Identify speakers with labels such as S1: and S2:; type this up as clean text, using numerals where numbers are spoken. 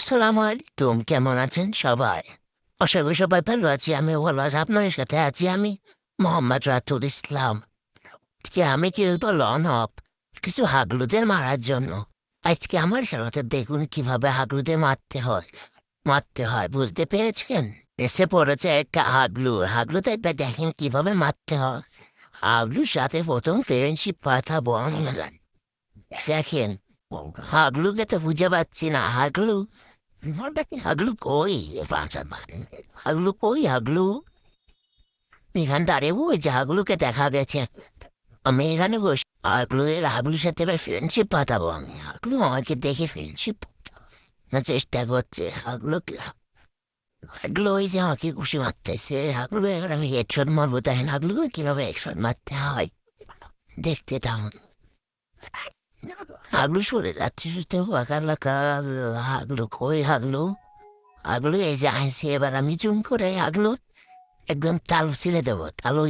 S1: আসসালামু আলাইকুম, কেমন আছেন সবাই? আশা করি সবাই ভালো আছি। আমিও ভালো আছি। আপনাদের সাথে আছি আমি, মোহাম্মদ রাতুল ইসলাম। আজকে আমি কি বলল অনব কিছু হাগলুদের মারার জন্য। আজকে আমার সাথে দেখুন কিভাবে হাগলুদের মারতে হয় বুঝতে পেরেছেন? এসে পড়েছে একটা হাগলু। হাগলুতে দেখেন কিভাবে মারতে হয়। হাগলুর সাথে প্রথম ফ্রেন্ডশিপ পাঠাবো আমি। দেখেন, হাগলুকে তো বুঝে পাচ্ছি না। হাগলু হাগলু কই? হাগলু কই? হাগলু এখানে দাঁড়িয়ে ওই যে হাগলুকে দেখা গেছে। আমি এখানে বসে হাগলুর সাথে এবার ফ্রেন্ডশিপ পাতাবো আমি। হাগলু আমাকে দেখে ফ্রেন্ডশিপ না চেষ্টা করছে। হাগলু ওই যে আমাকে খুশি মারতেছে। হাগলু এবার আমি হেডশট মারবো। তাই হাগলুকে কিভাবে হেডশট মারতে হয় দেখতে থাকুন। হাগলু সরে যাচ্ছে শুধু হাগলু কই? হাগলু হাগলু এই যে আইসে। এবার আমি জুম করে হাগলু একদম তালু ছিঁড়ে দেবো। তালু